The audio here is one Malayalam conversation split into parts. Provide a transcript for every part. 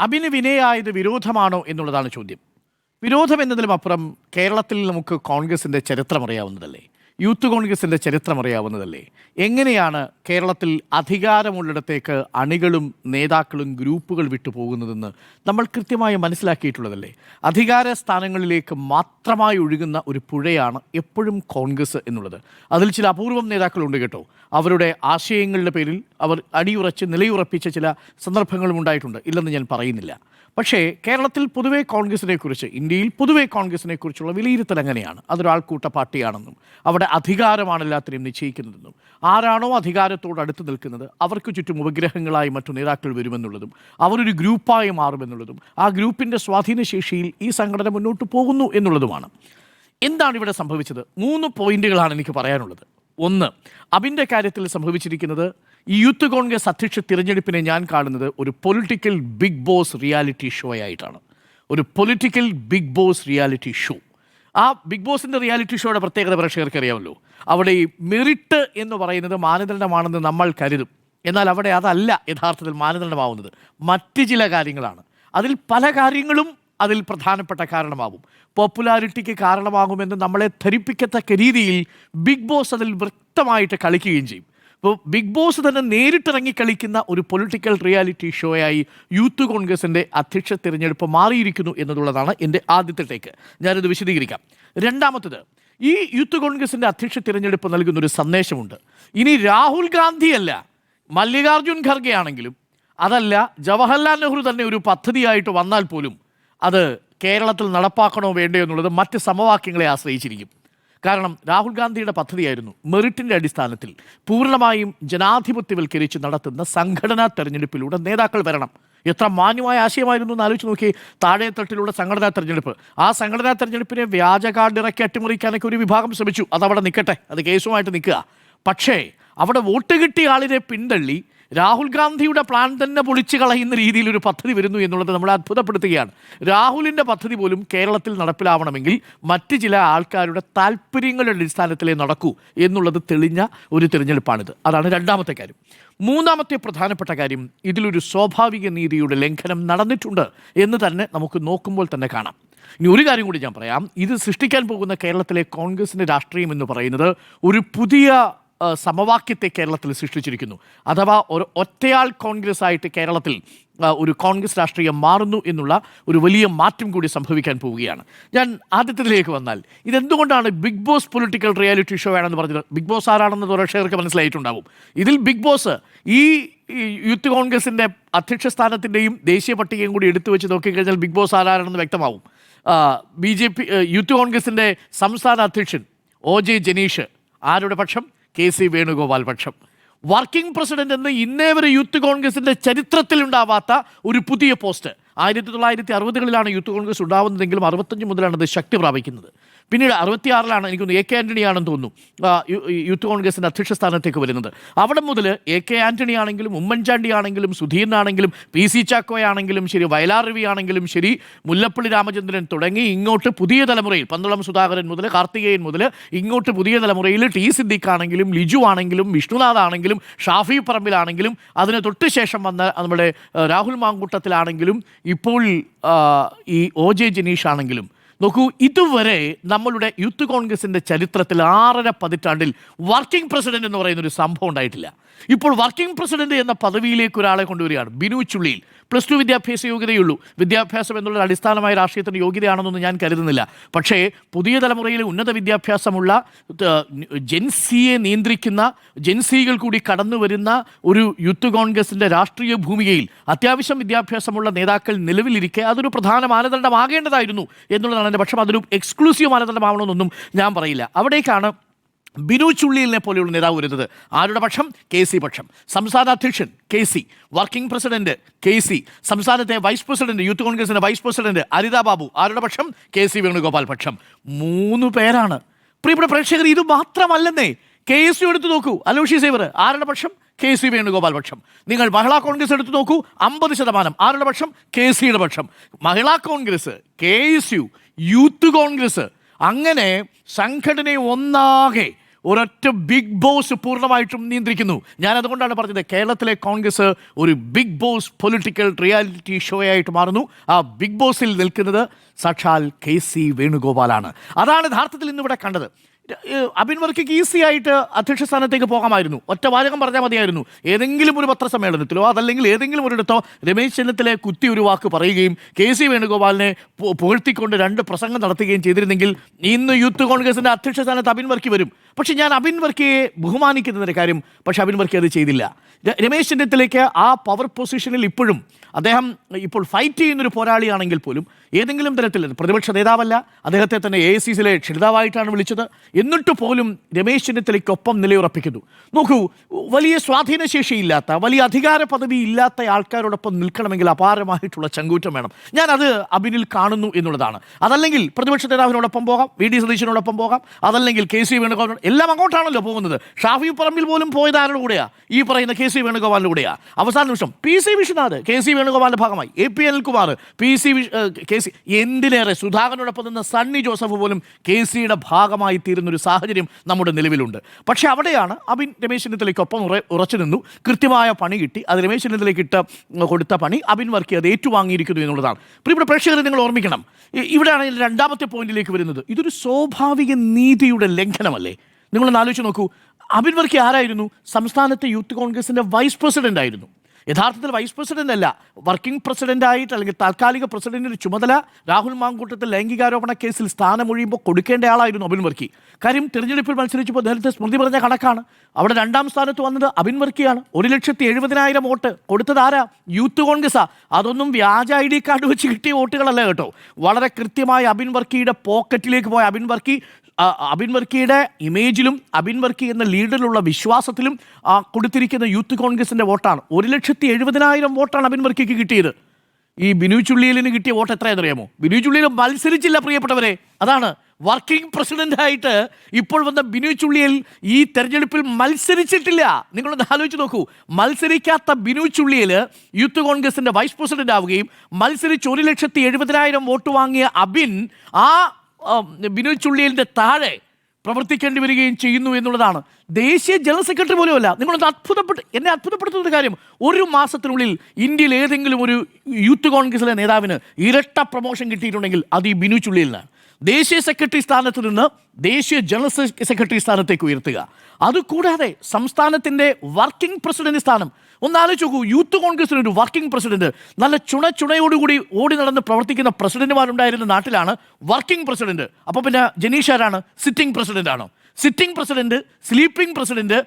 അഭിന് വിനയായത് വിരോധമാണോ എന്നുള്ളതാണ് ചോദ്യം. വിരോധം എന്നതിലും അപ്പുറം കേരളത്തിൽ നമുക്ക് കോൺഗ്രസിൻ്റെ ചരിത്രം അറിയാവുന്നതല്ലേ, യൂത്ത് കോൺഗ്രസിൻ്റെ ചരിത്രം അറിയാവുന്നതല്ലേ. എങ്ങനെയാണ് കേരളത്തിൽ അധികാരമുള്ളിടത്തേക്ക് അണികളും നേതാക്കളും ഗ്രൂപ്പുകൾ വിട്ടു പോകുന്നതെന്ന് നമ്മൾ കൃത്യമായി മനസ്സിലാക്കിയിട്ടുള്ളതല്ലേ. അധികാര സ്ഥാനങ്ങളിലേക്ക് മാത്രമായി ഒഴുകുന്ന ഒരു പുഴയാണ് എപ്പോഴും കോൺഗ്രസ് എന്നുള്ളത്. അതിൽ ചില അപൂർവം നേതാക്കളുണ്ട് കേട്ടോ. അവരുടെ ആശയങ്ങളുടെ പേരിൽ അവർ അടിയുറച്ച് നിലയുറപ്പിച്ച ചില സന്ദർഭങ്ങളും ഉണ്ടായിട്ടുണ്ട്, ഇല്ലെന്ന് ഞാൻ പറയുന്നില്ല. പക്ഷേ കേരളത്തിൽ പൊതുവേ കോൺഗ്രസിനെക്കുറിച്ച്, ഇന്ത്യയിൽ പൊതുവേ കോൺഗ്രസിനെക്കുറിച്ചുള്ള വിലയിരുത്തൽ അങ്ങനെയാണ്. അതൊരാൾക്കൂട്ട പാർട്ടിയാണെന്നും അവിടെ അധികാരമാണ് എല്ലാത്തിനെയും നിശ്ചയിക്കുന്നതെന്നും ആരാണോ അധികാരത്തോട് അടുത്ത് നിൽക്കുന്നത് അവർക്ക് ചുറ്റും ഉപഗ്രഹങ്ങളായി മറ്റു നേതാക്കൾ വരുമെന്നുള്ളതും അവരൊരു ഗ്രൂപ്പായി മാറുമെന്നുള്ളതും ആ ഗ്രൂപ്പിൻ്റെ സ്വാധീനശേഷിയിൽ ഈ സംഘടന മുന്നോട്ട് പോകുന്നു എന്നുള്ളതുമാണ്. എന്താണ് ഇവിടെ സംഭവിച്ചത്? 3 പോയിന്റുകളാണ് എനിക്ക് പറയാനുള്ളത്. ഒന്ന്, അബിൻ്റെ കാര്യത്തിൽ സംഭവിച്ചിരിക്കുന്നത്, ഈ യൂത്ത് കോൺഗ്രസ് അധ്യക്ഷ തിരഞ്ഞെടുപ്പിനെ ഞാൻ കാണുന്നത് ഒരു political Bigg Boss reality show ആയിട്ടാണ്. ഒരു political Bigg Boss reality show. ആ ബിഗ് ബോസിൻ്റെ റിയാലിറ്റി ഷോയുടെ പ്രത്യേകത പ്രേക്ഷകർക്ക് അറിയാമല്ലോ. അവിടെ ഈ മെറിറ്റ് എന്ന് പറയുന്നത് മാനദണ്ഡമാണെന്ന് നമ്മൾ കരുതും. എന്നാൽ അവിടെ അതല്ല യഥാർത്ഥത്തിൽ മാനദണ്ഡമാവുന്നത്, മറ്റ് ചില കാര്യങ്ങളാണ്. അതിൽ പല കാര്യങ്ങളും അതിൽ പ്രധാനപ്പെട്ട കാരണമാകും, പോപ്പുലാരിറ്റിക്ക് കാരണമാകുമെന്ന് നമ്മളെ ധരിപ്പിക്കത്തക്ക രീതിയിൽ ബിഗ് ബോസ് അതിൽ വ്യക്തമായിട്ട് കളിക്കുകയും ചെയ്യും. ഇപ്പോൾ ബിഗ് ബോസ് തന്നെ നേരിട്ടിറങ്ങി കളിക്കുന്ന ഒരു പൊളിറ്റിക്കൽ റിയാലിറ്റി ഷോയായി യൂത്ത് കോൺഗ്രസിൻ്റെ അധ്യക്ഷ തിരഞ്ഞെടുപ്പ് മാറിയിരിക്കുന്നു എന്നുള്ളതാണ് എൻ്റെ ആദ്യത്തെ ടേക്ക്. ഞാനിത് വിശദീകരിക്കാം. രണ്ടാമത്തത്, ഈ യൂത്ത് കോൺഗ്രസിൻ്റെ അധ്യക്ഷ തിരഞ്ഞെടുപ്പ് നൽകുന്നൊരു സന്ദേശമുണ്ട്. ഇനി രാഹുൽ ഗാന്ധിയല്ല, മല്ലികാർജുൻ ഖർഗെ ആണെങ്കിലും, അതല്ല ജവഹർലാൽ നെഹ്റു തന്നെ ഒരു പദ്ധതിയായിട്ട് വന്നാൽ പോലും അത് കേരളത്തിൽ നടപ്പാക്കണോ വേണ്ടയോ എന്നുള്ളത് മറ്റ് സമവാക്യങ്ങളെ ആശ്രയിച്ചിരിക്കും. കാരണം രാഹുൽ ഗാന്ധിയുടെ പദ്ധതിയായിരുന്നു മെറിറ്റിൻ്റെ അടിസ്ഥാനത്തിൽ പൂർണ്ണമായും ജനാധിപത്യവൽക്കരിച്ച് നടത്തുന്ന സംഘടനാ തെരഞ്ഞെടുപ്പിലൂടെ നേതാക്കൾ വരണം. എത്ര മാന്യമായ ആശയമായിരുന്നു എന്ന് ആലോചിച്ച് നോക്കി. താഴെത്തട്ടിലുള്ള സംഘടനാ തെരഞ്ഞെടുപ്പ്, ആ സംഘടനാ തെരഞ്ഞെടുപ്പിനെ വ്യാജ കാർഡ് ഇറക്കി അട്ടിമറിക്കാനൊക്കെ ഒരു വിഭാഗം ശ്രമിച്ചു. അതവിടെ നിൽക്കട്ടെ, അത് കേസുമായിട്ട് നിൽക്കുക. പക്ഷേ അവിടെ വോട്ട് കിട്ടിയ ആളിനെ പിന്തള്ളി രാഹുൽ ഗാന്ധിയുടെ പ്ലാൻ തന്നെ പൊളിച്ചു കളയുന്ന രീതിയിൽ ഒരു പദ്ധതി വരുന്നു എന്നുള്ളത് നമ്മളെ അത്ഭുതപ്പെടുത്തുകയാണ്. രാഹുലിൻ്റെ പദ്ധതി പോലും കേരളത്തിൽ നടപ്പിലാവണമെങ്കിൽ മറ്റ് ചില ആൾക്കാരുടെ താല്പര്യങ്ങളുടെ അടിസ്ഥാനത്തിലേ നടക്കൂ എന്നുള്ളത് തെളിഞ്ഞ ഒരു തിരഞ്ഞെടുപ്പാണിത്. അതാണ് രണ്ടാമത്തെ കാര്യം. മൂന്നാമത്തെ പ്രധാനപ്പെട്ട കാര്യം, ഇതിലൊരു സ്വാഭാവിക നീതിയുടെ ലംഘനം നടന്നിട്ടുണ്ട് എന്ന് തന്നെ നമുക്ക് നോക്കുമ്പോൾ തന്നെ കാണാം. ഇനി ഒരു കാര്യം കൂടി ഞാൻ പറയാം. ഇത് സൃഷ്ടിക്കാൻ പോകുന്ന കേരളത്തിലെ കോൺഗ്രസിൻ്റെ രാഷ്ട്രീയം എന്ന് പറയുന്നത് ഒരു പുതിയ സമവാക്യത്തെ കേരളത്തിൽ സൃഷ്ടിച്ചിരിക്കുന്നു. അഥവാ ഒരു ഒറ്റയാൾ കോൺഗ്രസ് ആയിട്ട് കേരളത്തിൽ ഒരു കോൺഗ്രസ് രാഷ്ട്രീയം മാറുന്നു എന്നുള്ള ഒരു വലിയ മാറ്റം കൂടി സംഭവിക്കാൻ പോവുകയാണ്. ഞാൻ ആദ്യത്തിലേക്ക് വന്നാൽ, ഇതെന്തുകൊണ്ടാണ് Bigg Boss political reality show ആണെന്ന് പറഞ്ഞത്? ബിഗ് ബോസ് ആരാണെന്ന് പ്രേക്ഷകർക്ക് മനസ്സിലായിട്ടുണ്ടാവും. ഇതിൽ ബിഗ് ബോസ് ഈ യൂത്ത് കോൺഗ്രസിൻ്റെ അധ്യക്ഷ സ്ഥാനത്തിൻ്റെയും ദേശീയ പട്ടികയും കൂടി എടുത്തു വെച്ച് നോക്കിക്കഴിഞ്ഞാൽ ബിഗ് ബോസ് ആരാണെന്ന് വ്യക്തമാവും. BJP യൂത്ത് കോൺഗ്രസിൻ്റെ സംസ്ഥാന അധ്യക്ഷൻ OJ ജനീഷ് ആരുടെ പക്ഷം? KC വേണുഗോപാൽ പക്ഷം. വർക്കിംഗ് പ്രസിഡന്റ് എന്ന് ഇന്നേ വരെ യൂത്ത് കോൺഗ്രസിൻ്റെ ചരിത്രത്തിലുണ്ടാവാത്ത ഒരു പുതിയ പോസ്റ്റ്. 1960കളിലാണ് യൂത്ത് കോൺഗ്രസ് ഉണ്ടാവുന്നതെങ്കിലും 65 മുതലാണ് അത് ശക്തി പ്രാപിക്കുന്നത്. പിന്നീട് 66ലാണ് എനിക്കൊന്ന് AK ആൻ്റണി ആണെന്ന് തോന്നുന്നു യൂത്ത് കോൺഗ്രസിൻ്റെ അധ്യക്ഷ സ്ഥാനത്തേക്ക് വരുന്നത്. അവിടെ മുതൽ AK ആൻ്റണി ആണെങ്കിലും ഉമ്മൻചാണ്ടി ആണെങ്കിലും സുധീരനാണെങ്കിലും PC ചാക്കോയാണെങ്കിലും ശരി, വയലാർ രവി ആണെങ്കിലും ശരി, മുല്ലപ്പള്ളി രാമചന്ദ്രൻ തുടങ്ങി ഇങ്ങോട്ട് പുതിയ തലമുറയിൽ പന്തളം സുധാകരൻ മുതൽ കാർത്തികേയൻ മുതൽ ഇങ്ങോട്ട് പുതിയ തലമുറയിൽ T സിദ്ദിഖ് ആണെങ്കിലും ലിജു ആണെങ്കിലും വിഷ്ണുനാഥ് ആണെങ്കിലും ഷാഫി പറമ്പിലാണെങ്കിലും അതിന് തൊട്ട് ശേഷം വന്ന നമ്മുടെ രാഹുൽ മാങ്കൂട്ടത്തിലാണെങ്കിലും ഇപ്പോൾ ഈ OJ ജനീഷ് ആണെങ്കിലും നോക്കൂ, ഇതുവരെ നമ്മളുടെ യൂത്ത് കോൺഗ്രസിൻ്റെ ചരിത്രത്തിൽ 6.5 പതിറ്റാണ്ടിൽ വർക്കിംഗ് പ്രസിഡന്റ് എന്ന് പറയുന്നൊരു സംഭവം ഉണ്ടായിട്ടില്ല. ഇപ്പോൾ വർക്കിംഗ് പ്രസിഡന്റ് എന്ന പദവിയിലേക്ക് ഒരാളെ കൊണ്ടുവരികയാണ്. ബിനു ചുള്ളിയിൽ +2 വിദ്യാഭ്യാസ യോഗ്യതയുള്ളൂ. വിദ്യാഭ്യാസം എന്നുള്ള അടിസ്ഥാനമായ രാഷ്ട്രീയത്തിൻ്റെ യോഗ്യതയാണെന്നൊന്നും ഞാൻ കരുതുന്നില്ല. പക്ഷേ പുതിയ തലമുറയിലെ ഉന്നത വിദ്യാഭ്യാസമുള്ള ജെൻസിയെ നിയന്ത്രിക്കുന്ന, ജെൻസികൾ കൂടി കടന്നു വരുന്ന ഒരു യൂത്ത് കോൺഗ്രസിൻ്റെ രാഷ്ട്രീയ ഭൂമികയിൽ അത്യാവശ്യം വിദ്യാഭ്യാസമുള്ള നേതാക്കൾ നിലവിലിരിക്കെ അതൊരു പ്രധാന മാനദണ്ഡമാകേണ്ടതായിരുന്നു എന്നുള്ളതാണ് എൻ്റെ പക്ഷം. അതൊരു എക്സ്ക്ലൂസീവ് മാനദണ്ഡമാവണമെന്നൊന്നും ഞാൻ പറയില്ല. അവിടേക്കാണ് ബിനു ചുള്ളിലിനെ പോലെയുള്ള നേതാവ് വരുന്നത്. ആരുടെ പക്ഷം? KC പക്ഷം. സംസ്ഥാന അധ്യക്ഷൻ KC, വർക്കിംഗ് പ്രസിഡന്റ് KC, സംസ്ഥാനത്തെ വൈസ് പ്രസിഡന്റ് യൂത്ത് കോൺഗ്രസിന്റെ വൈസ് പ്രസിഡന്റ് അനിത ബാബു ആരുടെ പക്ഷം? KC വേണുഗോപാൽ പക്ഷം. 3 പേരാണ്. പ്രിയപ്പെട്ട പ്രേക്ഷകർ, ഇത് മാത്രമല്ലെന്നേ. KSU എടുത്തു നോക്കൂ, അലോഷി സേവർ ആരുടെ പക്ഷം? KC വേണുഗോപാൽ പക്ഷം. നിങ്ങൾ മഹിളാ കോൺഗ്രസ് എടുത്തു നോക്കൂ, 50% ആരുടെ പക്ഷം? KCയുടെ പക്ഷം. മഹിളാ കോൺഗ്രസ്, KSU, യൂത്ത് കോൺഗ്രസ്, അങ്ങനെ സംഘടനയെ ഒന്നാകെ ഒരൊറ്റ ബിഗ് ബോസ് പൂർണ്ണമായിട്ടും നിയന്ത്രിക്കുന്നു. ഞാൻ അതുകൊണ്ടാണ് പറഞ്ഞത് കേരളത്തിലെ കോൺഗ്രസ് ഒരു Bigg Boss political reality show ആയിട്ട് മാറുന്നു. ആ ബിഗ് ബോസിൽ നിൽക്കുന്നത് സാക്ഷാൽ KC വേണുഗോപാലാണ്. അതാണ് യഥാർത്ഥത്തിൽ ഇന്നിവിടെ കണ്ടത്. അബിൻ വർക്കിക്ക് ഈസി ആയിട്ട് അധ്യക്ഷ സ്ഥാനത്തേക്ക് പോകാമായിരുന്നു. ഒറ്റ വാചകം പറഞ്ഞാൽ മതിയായിരുന്നു. ഏതെങ്കിലും ഒരു പത്രസമ്മേളനത്തിലോ അതല്ലെങ്കിൽ ഏതെങ്കിലും ഒരിടത്തോ രമേശ് ചെന്നിത്തലയെ കുത്തി ഒരു വാക്ക് പറയുകയും KC വേണുഗോപാലിനെ പുകഴ്ത്തിക്കൊണ്ട് 2 പ്രസംഗം നടത്തുകയും ചെയ്തിരുന്നെങ്കിൽ ഇന്ന് യൂത്ത് കോൺഗ്രസിൻ്റെ അധ്യക്ഷ സ്ഥാനത്ത് അബിൻ വർക്കി വരും. പക്ഷെ ഞാൻ അബിൻ വർക്കിയെ ബഹുമാനിക്കുന്നതിൻ്റെ കാര്യം, പക്ഷെ അബിൻ വർക്കി അത് ചെയ്തില്ല. രമേശ് ചെന്നിത്തലയ്ക്ക് ആ പവർ പൊസിഷനിൽ ഇപ്പോഴും അദ്ദേഹം ഇപ്പോൾ ഫൈറ്റ് ചെയ്യുന്നൊരു പോരാളിയാണെങ്കിൽ പോലും ഏതെങ്കിലും തരത്തിൽ പ്രതിപക്ഷ നേതാവല്ല, അദ്ദേഹത്തെ തന്നെ AICCയിലെ ക്ഷണിതാവായിട്ടാണ് വിളിച്ചത്. എന്നിട്ട് പോലും രമേശ് ചെന്നിത്തലയ്ക്കൊപ്പം നിലയുറപ്പിക്കുന്നു. നോക്കൂ, വലിയ സ്വാധീനശേഷിയില്ലാത്ത, വലിയ അധികാര പദവി ഇല്ലാത്ത ആൾക്കാരോടൊപ്പം നിൽക്കണമെങ്കിൽ അപാരമായിട്ടുള്ള ചങ്കൂറ്റം വേണം. ഞാനത് അബിനിൽ കാണുന്നു എന്നുള്ളതാണ്. അതല്ലെങ്കിൽ പ്രതിപക്ഷ നേതാവിനോടൊപ്പം പോകാം, VD സതീശനോടൊപ്പം പോകാം, അതല്ലെങ്കിൽ KC വേണുഗോപാൽ, എല്ലാം അങ്ങോട്ടാണല്ലോ പോകുന്നത്. ഷാഫി പറമ്പിൽ പോലും പോയത് ആരുടെ കൂടെയാണ്? ഈ പറയുന്ന KC വേണുഗോപാലിൻ്റെ കൂടെയാണ്. അവസാന നിമിഷം PC വിശ്വനാഥ് KC വേണുഗോപാലിൻ്റെ ഭാഗമായി, AP അനിൽകുമാർ, KC എന്തിനേറെ സുധാകരനോടൊപ്പം നിന്ന് സണ്ണി ജോസഫ് പോലും KCയുടെ ഭാഗമായി തീരുന്നൊരു സാഹചര്യം നമ്മുടെ നിലവിലുണ്ട്. പക്ഷേ അവിടെയാണ് അബിൻ രമേശ് ചെന്നിത്തലയ്ക്കൊപ്പം ഉറച്ചു നിന്നു. കൃത്യമായ പണി കിട്ടി. അത് രമേശ് ചെന്നിത്തലയ്ക്ക് കൊടുത്ത പണി അബിൻ വർക്കി അത് ഏറ്റുവാങ്ങിയിരിക്കുന്നു എന്നുള്ളതാണ്. പ്രിയപ്പെട്ട പ്രേക്ഷകരെ, നിങ്ങൾ ഓർമ്മിക്കണം, ഇവിടെയാണ് രണ്ടാമത്തെ പോയിന്റിലേക്ക് വരുന്നത്. ഇതൊരു സ്വാഭാവിക നീതിയുടെ ലംഘനമല്ലേ? നിങ്ങളൊന്ന് ആലോചിച്ച് നോക്കൂ. അബിൻ വർക്കി ആരായിരുന്നു? സംസ്ഥാനത്തെ യൂത്ത് കോൺഗ്രസിൻ്റെ വൈസ് പ്രസിഡന്റ് ആയിരുന്നു. യഥാർത്ഥത്തിൽ വൈസ് പ്രസിഡന്റ് അല്ല, വർക്കിംഗ് പ്രസിഡന്റായിട്ട് അല്ലെങ്കിൽ താൽക്കാലിക പ്രസിഡന്റിൻ്റെ ചുമതല രാഹുൽ മാങ്കൂട്ടത്തിൽ ലൈംഗികാരോപണ കേസിൽ സ്ഥാനമൊഴിയുമ്പോൾ കൊടുക്കേണ്ട ആളായിരുന്നു അബിൻ വർക്കി. കാര്യം തിരഞ്ഞെടുപ്പിൽ മത്സരിച്ചപ്പോൾ നേരത്തെ സ്മൃതി പറഞ്ഞ കണക്കാണ്. അവിടെ 2ാം സ്ഥാനത്ത് വന്നത് അബിൻ വർക്കിയാണ്. 1,70,000 വോട്ട് കൊടുത്തത് ആരാ? യൂത്ത് കോൺഗ്രസാ. അതൊന്നും വ്യാജ ID കാർഡ് വെച്ച് കിട്ടിയ വോട്ടുകളല്ല കേട്ടോ. വളരെ കൃത്യമായി അബിൻ വർക്കിയുടെ പോക്കറ്റിലേക്ക് പോയ അബിൻ വർക്കിയുടെ ഇമേജിലും അബിൻ വർക്കി എന്ന ലീഡറിലുള്ള വിശ്വാസത്തിലും കൊടുത്തിരിക്കുന്ന യൂത്ത് കോൺഗ്രസിൻ്റെ വോട്ടാണ്. 1,70,000 വോട്ടാണ് അബിൻ വർക്കിക്ക് കിട്ടിയത്. ഈ ബിനു ചുള്ളിയലിന് കിട്ടിയ വോട്ട് എത്രയാണെന്നറിയാമോ? ബിനു ചുള്ളിയൽ മത്സരിച്ചില്ല പ്രിയപ്പെട്ടവരെ. അതാണ് വർക്കിംഗ് പ്രസിഡന്റായിട്ട് ഇപ്പോൾ വന്ന ബിനു ചുള്ളിയൽ ഈ തെരഞ്ഞെടുപ്പിൽ മത്സരിച്ചിട്ടില്ല. നിങ്ങളൊന്ന് ആലോചിച്ച് നോക്കൂ. മത്സരിക്കാത്ത ബിനു ചുള്ളിയൽ യൂത്ത് കോൺഗ്രസിൻ്റെ വൈസ് പ്രസിഡന്റ് ആവുകയും മത്സരിച്ച് 1,70,000 വോട്ട് വാങ്ങിയ അബിൻ ബിനു ചുള്ളിയലിൻ്റെ താഴെ പ്രവർത്തിക്കേണ്ടി വരികയും ചെയ്യുന്നു എന്നുള്ളതാണ്. ദേശീയ ജനറൽ സെക്രട്ടറി പോലുമല്ല. നിങ്ങളൊന്ന് എന്നെ അത്ഭുതപ്പെടുത്തുന്ന കാര്യം, 1 മാസത്തിനുള്ളിൽ ഇന്ത്യയിൽ ഏതെങ്കിലും ഒരു യൂത്ത് കോൺഗ്രസിലെ നേതാവിന് ഇരട്ട പ്രൊമോഷൻ കിട്ടിയിട്ടുണ്ടെങ്കിൽ അത് ഈ ബിനു ചുള്ളിയലിനാണ്. ദേശീയ സെക്രട്ടറി സ്ഥാനത്ത് നിന്ന് ദേശീയ ജനറൽ സെക്രട്ടറി സ്ഥാനത്തേക്ക് ഉയർത്തുക. അതുകൂടാതെ സംസ്ഥാനത്തിൻ്റെ വർക്കിംഗ് പ്രസിഡന്റ് സ്ഥാനം ഒന്നാലോചിച്ച് നോക്കൂ. യൂത്ത് കോൺഗ്രസിന് ഒരു വർക്കിംഗ് പ്രസിഡന്റ്, നല്ല ചുണയോടുകൂടി ഓടി നടന്ന് പ്രവർത്തിക്കുന്ന പ്രസിഡന്റുമാരുണ്ടായിരുന്ന നാട്ടിലാണ് വർക്കിംഗ് പ്രസിഡന്റ്. അപ്പോൾ പിന്നെ ജനീഷ് ആരാണ്? സിറ്റിംഗ് പ്രസിഡന്റ് ആണോ? Sitting president, sleeping president,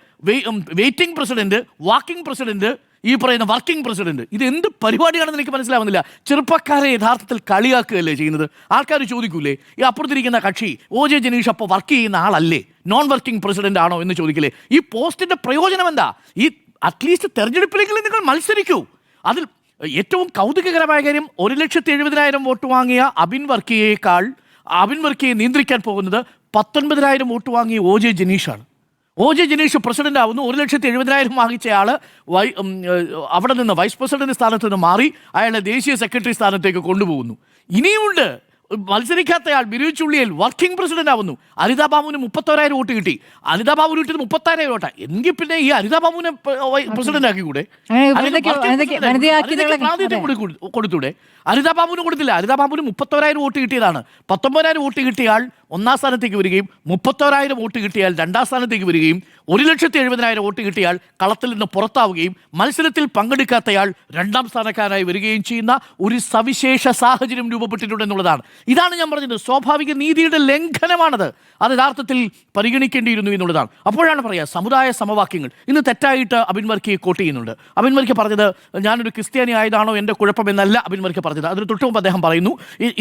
waiting president, walking president, ഈ പറയുന്ന വർക്കിംഗ് പ്രസിഡന്റ്. ഇത് എന്ത് പരിപാടിയാണെന്ന് എനിക്ക് മനസ്സിലാവുന്നില്ല. ചെറുപ്പക്കാരെ യഥാർത്ഥത്തിൽ കളിയാക്കുകയല്ലേ ചെയ്യുന്നത്? ആൾക്കാർ ചോദിക്കൂലേ, ഈ അപ്പുറത്തിരിക്കുന്ന കക്ഷി OJ ജനീഷ് അപ്പോൾ വർക്ക് ചെയ്യുന്ന ആളല്ലേ, നോൺ വർക്കിംഗ് പ്രസിഡന്റ് ആണോ എന്ന് ചോദിക്കില്ലേ? ഈ പോസ്റ്റിന്റെ പ്രയോജനം എന്താ? ഈ അറ്റ്ലീസ്റ്റ് തെരഞ്ഞെടുപ്പിലെങ്കിലും നിങ്ങൾ മത്സരിക്കൂ. അതിൽ ഏറ്റവും കൗതുകകരമായ കാര്യം, 1,70,000 വോട്ട് വാങ്ങിയ അബിൻ വർക്കിയെ നിയന്ത്രിക്കാൻ പോകുന്നത് 19,000 വോട്ട് വാങ്ങിയ OJ ജനീഷാണ്. OJ ജനീഷ് പ്രസിഡന്റ് ആവുന്നു. 1,70,000 വാങ്ങിച്ചയാൾ അവിടെ നിന്ന് വൈസ് പ്രസിഡന്റ് സ്ഥാനത്ത് നിന്ന് മാറി അയാളെ ദേശീയ സെക്രട്ടറി സ്ഥാനത്തേക്ക് കൊണ്ടുപോകുന്നു. ഇനിയുമുണ്ട് മത്സരിക്കാത്തയാൾ ബിനു ചുള്ളിയൽ വർക്കിംഗ് പ്രസിഡന്റ് ആവുന്നു. അനിതാ ബാബുവിന് 31,000 വോട്ട് കിട്ടി. അനിതാ ബാബുവിന് കിട്ടിയത് 30,000 വോട്ടാണ്. എങ്കിൽ പിന്നെ ഈ അനിതാ ബാബുവിനെ പ്രസിഡന്റ് ആക്കിക്കൂടെ? കൊടുത്തൂടെ? അനിതാ ബാബുവിന് കൊടുത്തില്ല. അനിതാ ബാബുവിന് 31,000 വോട്ട് കിട്ടിയതാണ്. 19,000 വോട്ട് കിട്ടിയാൽ 1ാം സ്ഥാനത്തേക്ക് വരികയും 31,000 വോട്ട് കിട്ടിയാൽ 2ാം സ്ഥാനത്തേക്ക് വരികയും 1,70,000 വോട്ട് കിട്ടിയാൽ കളത്തിൽ നിന്ന് പുറത്താവുകയും മത്സരത്തിൽ പങ്കെടുക്കാത്തയാൾ 2ാം സ്ഥാനക്കാരായി വരികയും ചെയ്യുന്ന ഒരു സവിശേഷ സാഹചര്യം രൂപപ്പെട്ടിട്ടുണ്ടെന്നുള്ളതാണ്. ഇതാണ് ഞാൻ പറഞ്ഞത്, സ്വാഭാവിക നീതിയുടെ ലംഘനമാണത്. അത് യഥാർത്ഥത്തിൽ പരിഗണിക്കേണ്ടിയിരുന്നു എന്നുള്ളതാണ്. അപ്പോഴാണ് പറയുക സമുദായ സമവാക്യങ്ങൾ. ഇന്ന് തെറ്റായിട്ട് അബിൻ വർക്കിയെ കോട്ട് ചെയ്യുന്നുണ്ട്. അബിൻ വർക്കി പറഞ്ഞത് ഞാനൊരു ക്രിസ്ത്യാനി ആയതാണോ എൻ്റെ കുഴപ്പമെന്നല്ല അബിൻ വർക്കി പറഞ്ഞത്. അതിന് തൊട്ട് മുമ്പ് അദ്ദേഹം പറയുന്നു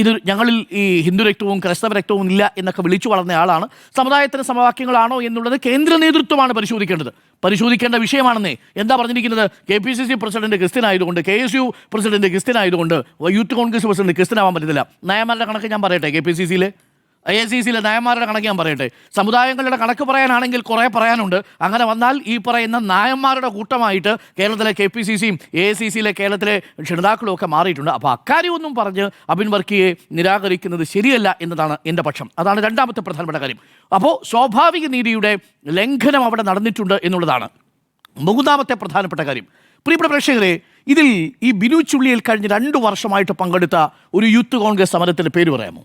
ഇത് ഞങ്ങളിൽ ഈ ഹിന്ദു രക്തവും ക്രൈസ്തവ രക്തവും ഇല്ല എന്നൊക്കെ വിളിച്ചു വളർന്ന ആളാണ്. സമുദായത്തിന് സമവാക്യങ്ങളാണോ എന്നുള്ളത് കേന്ദ്ര നേതൃത്വമാണ് പരിശോധിക്കേണ്ട വിഷയമാണെന്നേ. എന്താ പറഞ്ഞിരിക്കുന്നത്? KPCC പ്രസിഡന്റ് ക്രിസ്ത്യൻ ആയതുകൊണ്ട്, KSU പ്രസിഡന്റ് ക്രിസ്ത്യൻ ആയതുകൊണ്ട് യൂത്ത് കോൺഗ്രസ് പ്രസിഡന്റ് ക്രിസ്ത്യൻ ആവാൻ പറ്റത്തില്ല. നയമാരുടെ കണക്ക് ഞാൻ പറയട്ടെ. KPCCയിലെ AICC നായന്മാരുടെ കണക്ക് ഞാൻ പറയട്ടെ. സമുദായങ്ങളുടെ കണക്ക് പറയാനാണെങ്കിൽ കുറേ പറയാനുണ്ട്. അങ്ങനെ വന്നാൽ ഈ പറയുന്ന നായന്മാരുടെ കൂട്ടമായിട്ട് കേരളത്തിലെ KPCCയും AICCയിലെ കേരളത്തിലെ ക്ഷണിതാക്കളും ഒക്കെ മാറിയിട്ടുണ്ട്. അപ്പോൾ അക്കാര്യമൊന്നും പറഞ്ഞ് അബിൻ വർക്കിയെ നിരാകരിക്കുന്നത് ശരിയല്ല എന്നതാണ് എൻ്റെ പക്ഷം. അതാണ് രണ്ടാമത്തെ പ്രധാനപ്പെട്ട കാര്യം. അപ്പോൾ സ്വാഭാവിക നീതിയുടെ ലംഘനം അവിടെ നടന്നിട്ടുണ്ട് എന്നുള്ളതാണ് മൂന്നാമത്തെ പ്രധാനപ്പെട്ട കാര്യം. പ്രിയപ്പെട്ട പ്രേക്ഷകരെ, ഇതിൽ ഈ ബിനു ചുള്ളിയിൽ കഴിഞ്ഞ 2 വർഷമായിട്ട് പങ്കെടുത്ത ഒരു യൂത്ത് കോൺഗ്രസ് സമരത്തിൻ്റെ പേര് പറയാമോ?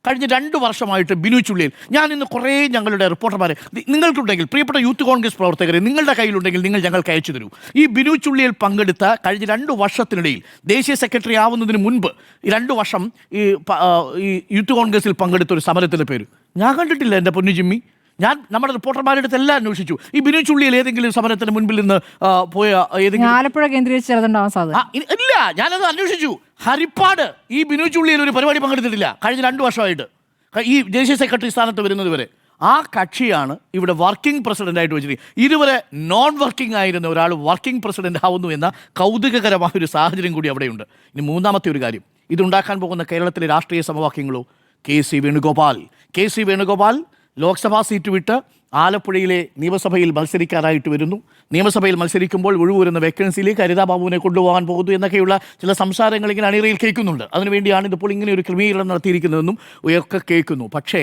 കഴിഞ്ഞ 2 വർഷമായിട്ട് ബിനു ചുള്ളിയിൽ ഞാൻ ഇന്ന് കുറേ ഞങ്ങളുടെ റിപ്പോർട്ടർമാരെ നിങ്ങൾക്കുണ്ടെങ്കിൽ, പ്രിയപ്പെട്ട യൂത്ത് കോൺഗ്രസ് പ്രവർത്തകരെ, നിങ്ങളുടെ കയ്യിലുണ്ടെങ്കിൽ നിങ്ങൾ ഞങ്ങൾക്ക് അയച്ചു തരൂ. ഈ ബിനു ചുള്ളിയിൽ പങ്കെടുത്ത കഴിഞ്ഞ 2 വർഷത്തിനിടയിൽ ദേശീയ സെക്രട്ടറി ആവുന്നതിന് മുൻപ് 2 വർഷം ഈ യൂത്ത് കോൺഗ്രസിൽ പങ്കെടുത്ത ഒരു സമരത്തിൻ്റെ പേര് ഞാൻ കണ്ടിട്ടില്ല. എൻ്റെ പൊന്നു ജിമ്മി, ഞാൻ നമ്മുടെ റിപ്പോർട്ടർമാരുടെ അടുത്ത് എല്ലാം അന്വേഷിച്ചു. ഈ ബിനു ചുള്ളിയിൽ ഏതെങ്കിലും സമരത്തിന് മുൻപിൽ നിന്ന് പോയ ഏതെങ്കിലും ആലപ്പുഴ കേന്ദ്രീകരിച്ച് ഇല്ല, ഞാനത് അന്വേഷിച്ചു. ഹരിപ്പാട് ഈ ബിനു ചുള്ളിയിൽ ഒരു പരിപാടി പങ്കെടുത്തിട്ടില്ല കഴിഞ്ഞ 2 വർഷമായിട്ട്, ഈ ദേശീയ സെക്രട്ടറി സ്ഥാനത്ത് വരുന്നത് വരെ. ആ കക്ഷിയാണ് ഇവിടെ വർക്കിംഗ് പ്രസിഡൻ്റായിട്ട് വെച്ചിരിക്കുന്നത്. ഇതുവരെ നോൺ വർക്കിംഗ് ആയിരുന്ന ഒരാൾ വർക്കിംഗ് പ്രസിഡൻ്റ് ആവുന്നു എന്ന കൗതുകകരമായ ഒരു സാഹചര്യം കൂടി അവിടെയുണ്ട്. ഇനി മൂന്നാമത്തെ ഒരു കാര്യം, ഇതുണ്ടാക്കാൻ പോകുന്ന കേരളത്തിലെ രാഷ്ട്രീയ സമവാക്യങ്ങളോ. K C Venugopal Lok Sabha seat വിട്ട് ആലപ്പുഴയിലെ നിയമസഭയിൽ മത്സരിക്കാനായിട്ട് വരുന്നു. നിയമസഭയിൽ മത്സരിക്കുമ്പോൾ ഒഴിവൂരുന്ന വേക്കൻസിയിലേക്ക് ഹരിതാ ബാബുവിനെ കൊണ്ടുപോകാൻ പോകുന്നു എന്നൊക്കെയുള്ള ചില സംസാരങ്ങൾ ഇങ്ങനെ അണിയറയിൽ കേൾക്കുന്നുണ്ട്. അതിനുവേണ്ടിയാണ് ഇതിപ്പോൾ ഇങ്ങനെ ഒരു ക്രമീകരണം നടത്തിയിരിക്കുന്നതെന്നും ഒക്കെ കേൾക്കുന്നു. പക്ഷേ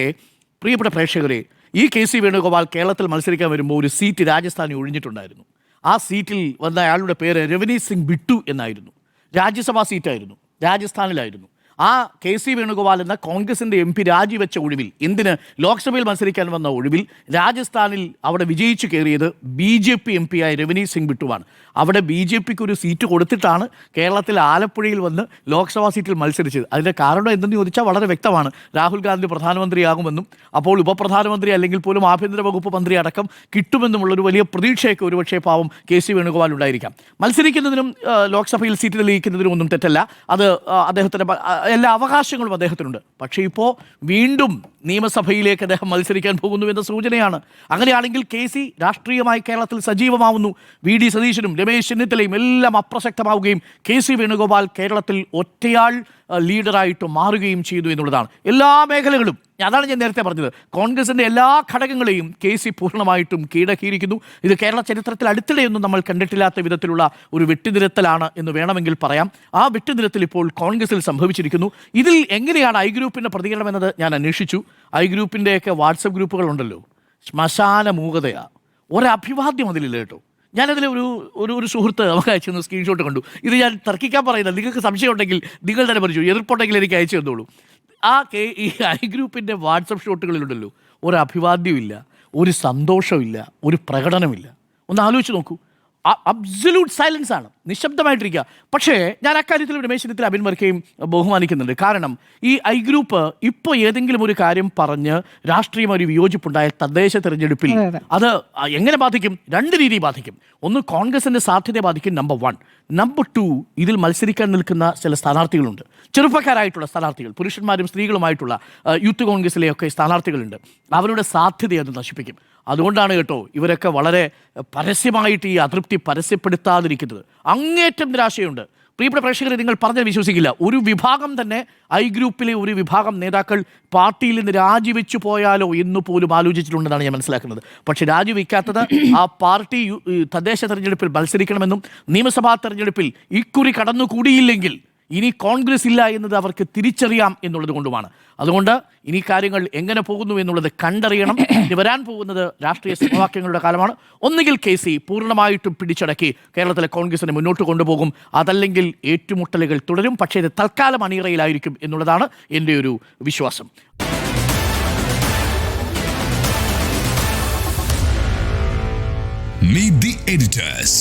പ്രിയപ്പെട്ട പ്രേക്ഷകരെ, ഈ KC വേണുഗോപാൽ കേരളത്തിൽ മത്സരിക്കാൻ വരുമ്പോൾ ഒരു സീറ്റ് രാജസ്ഥാനിൽ ഒഴിഞ്ഞിട്ടുണ്ടായിരുന്നു. ആ സീറ്റിൽ വന്ന അയാളുടെ പേര് രവനീത് സിംഗ് ബിട്ടു എന്നായിരുന്നു. രാജ്യസഭാ സീറ്റായിരുന്നു, രാജസ്ഥാനിലായിരുന്നു. ആ KC വേണുഗോപാൽ എന്ന കോൺഗ്രസിൻ്റെ MP രാജിവെച്ച ഒഴിവിൽ, എന്തിന് ലോക്സഭയിൽ മത്സരിക്കാൻ വന്ന ഒഴിവിൽ രാജസ്ഥാനിൽ അവിടെ വിജയിച്ചു കയറിയത് BJP MP ആയ രവനീത് സിംഗ് ബിട്ടുവാണ്. അവിടെ BJPക്ക് ഒരു സീറ്റ് കൊടുത്തിട്ടാണ് കേരളത്തിൽ ആലപ്പുഴയിൽ വന്ന് ലോക്സഭാ സീറ്റിൽ മത്സരിച്ചത്. അതിൻ്റെ കാരണം എന്തെന്ന് ചോദിച്ചാൽ വളരെ വ്യക്തമാണ്. രാഹുൽ ഗാന്ധി പ്രധാനമന്ത്രിയാകുമെന്നും അപ്പോൾ ഉപപ്രധാനമന്ത്രി അല്ലെങ്കിൽ പോലും ആഭ്യന്തര വകുപ്പ് മന്ത്രി അടക്കം കിട്ടുമെന്നുമുള്ളൊരു വലിയ പ്രതീക്ഷയൊക്കെ ഒരുപക്ഷേ പാവം KC വേണുഗോപാൽ ഉണ്ടായിരിക്കാം. മത്സരിക്കുന്നതിനും ലോക്സഭയിൽ സീറ്റ് തെളിയിക്കുന്നതിനും ഒന്നും തെറ്റല്ല. അത് അദ്ദേഹത്തിൻ്റെ എല്ലാ അവകാശങ്ങളും അദ്ദേഹത്തിനുണ്ട്. പക്ഷേ ഇപ്പോൾ വീണ്ടും നിയമസഭയിലേക്ക് അദ്ദേഹം മത്സരിക്കാൻ പോകുന്നു എന്ന സൂചനയാണ്. അങ്ങനെയാണെങ്കിൽ KC രാഷ്ട്രീയമായി കേരളത്തിൽ സജീവമാവുന്നു. VD സതീശനും രമേശ് ചെന്നിത്തലയും എല്ലാം അപ്രസക്തമാവുകയും KC വേണുഗോപാൽ കേരളത്തിൽ ഒറ്റയാൾ ലീഡറായിട്ട് മാറുകയും ചെയ്തു എന്നുള്ളതാണ്. എല്ലാ മേഖലകളും, അതാണ് ഞാൻ നേരത്തെ പറഞ്ഞത്, കോൺഗ്രസിൻ്റെ എല്ലാ ഘടകങ്ങളെയും KC പൂർണ്ണമായിട്ടും കീഴടക്കിയിരിക്കുന്നു. ഇത് കേരള ചരിത്രത്തിൽ അടുത്തിടെയൊന്നും നമ്മൾ കണ്ടിട്ടില്ലാത്ത വിധത്തിലുള്ള ഒരു വെട്ടിനിരത്തലാണ് എന്ന് വേണമെങ്കിൽ പറയാം. ആ വെട്ടിനിരത്തിൽ ഇപ്പോൾ കോൺഗ്രസിൽ സംഭവിച്ചിരിക്കുന്നു. ഇതിൽ എങ്ങനെയാണ് ഐ ഗ്രൂപ്പിൻ്റെ പ്രതികരണം എന്നത് ഞാൻ അന്വേഷിച്ചു. I ഗ്രൂപ്പിൻ്റെയൊക്കെ WhatsApp ഗ്രൂപ്പുകളുണ്ടല്ലോ, ശ്മശാന മൂകതയാണ്. ഒരഭിവാദ്യം അതിലില്ല കേട്ടോ. ഞാനതിൽ ഒരു സുഹൃത്ത് നമുക്ക് അയച്ചു സ്ക്രീൻഷോട്ട് കണ്ടു. ഇത് ഞാൻ തർക്കിക്കാൻ പറയുന്നത്, നിങ്ങൾക്ക് സംശയം ഉണ്ടെങ്കിൽ നിങ്ങൾ തന്നെ പറഞ്ഞു, എതിർപ്പുണ്ടെങ്കിൽ എനിക്ക് അയച്ചു തന്നോളൂ. ഈ ഐ ഗ്രൂപ്പിൻ്റെ വാട്സപ്പ് ഷോട്ടുകളിലുണ്ടല്ലോ, ഒരു അഭിവാദ്യമില്ല, ഒരു സന്തോഷമില്ല, ഒരു പ്രകടനമില്ല. ഒന്ന് ആലോചിച്ച് നോക്കൂ. അബ്സല്യൂട്ട് സൈലൻസ് ആണ്, നിശബ്ദമായിട്ടിരിക്കുക. പക്ഷേ ഞാൻ അക്കാര്യത്തിൽ രമേശ് ചെന്നിത്തല അബിൻ വർക്കിയെയും ബഹുമാനിക്കുന്നുണ്ട്. കാരണം ഈ ഐ ഗ്രൂപ്പ് ഇപ്പോൾ ഏതെങ്കിലും ഒരു കാര്യം പറഞ്ഞ് രാഷ്ട്രീയം ഒരു വിയോജിപ്പുണ്ടായ തദ്ദേശ തെരഞ്ഞെടുപ്പിൽ അത് എങ്ങനെ ബാധിക്കും? 2 രീതി ബാധിക്കും. ഒന്ന്, കോൺഗ്രസിൻ്റെ സാധ്യതയെ ബാധിക്കും, നമ്പർ 1. നമ്പർ 2, ഇതിൽ മത്സരിക്കാൻ നിൽക്കുന്ന ചില സ്ഥാനാർത്ഥികളുണ്ട്, ചെറുപ്പക്കാരായിട്ടുള്ള സ്ഥാനാർത്ഥികൾ, പുരുഷന്മാരും സ്ത്രീകളുമായിട്ടുള്ള യൂത്ത് കോൺഗ്രസിലെയൊക്കെ സ്ഥാനാർത്ഥികളുണ്ട്. അവരുടെ സാധ്യതയെ അത് നശിപ്പിക്കും. അതുകൊണ്ടാണ് കേട്ടോ ഇവരൊക്കെ വളരെ പരസ്യമായിട്ട് ഈ അതൃപ്തി പരസ്യപ്പെടുത്താതിരിക്കുന്നത്. അങ്ങേറ്റം നിരാശയുണ്ട്. പ്രിയപ്പെട്ട പ്രേക്ഷകരെ, നിങ്ങൾ പറഞ്ഞാൽ വിശ്വസിക്കില്ല, ഒരു വിഭാഗം തന്നെ ഐ ഗ്രൂപ്പിലെ ഒരു വിഭാഗം നേതാക്കൾ പാർട്ടിയിൽ നിന്ന് രാജിവെച്ചു പോയാലോ എന്ന് പോലും ആലോചിച്ചിട്ടുണ്ടെന്നാണ് ഞാൻ മനസ്സിലാക്കുന്നത്. പക്ഷെ രാജിവെക്കാത്തത് ആ പാർട്ടി തദ്ദേശ തെരഞ്ഞെടുപ്പിൽ മത്സരിക്കണമെന്നും നിയമസഭാ തെരഞ്ഞെടുപ്പിൽ ഇക്കുറി കടന്നുകൂടിയില്ലെങ്കിൽ ഇനി കോൺഗ്രസ് ഇല്ല എന്നത് അവർക്ക് തിരിച്ചറിയാം എന്നുള്ളത് കൊണ്ടുമാണ്. അതുകൊണ്ട് ഇനി കാര്യങ്ങൾ എങ്ങനെ പോകുന്നു എന്നുള്ളത് കണ്ടറിയണം. ഇനി വരാൻ പോകുന്നത് രാഷ്ട്രീയ സമവാക്യങ്ങളുടെ കാലമാണ്. ഒന്നുകിൽ KC പൂർണ്ണമായിട്ടും പിടിച്ചടക്കി കേരളത്തിലെ കോൺഗ്രസിനെ മുന്നോട്ട് കൊണ്ടുപോകും, അതല്ലെങ്കിൽ ഏറ്റുമുട്ടലുകൾ തുടരും. പക്ഷേ ഇത് തൽക്കാലം അണിയറയിലായിരിക്കും എന്നുള്ളതാണ് എൻ്റെ ഒരു വിശ്വാസം. Meet the editors.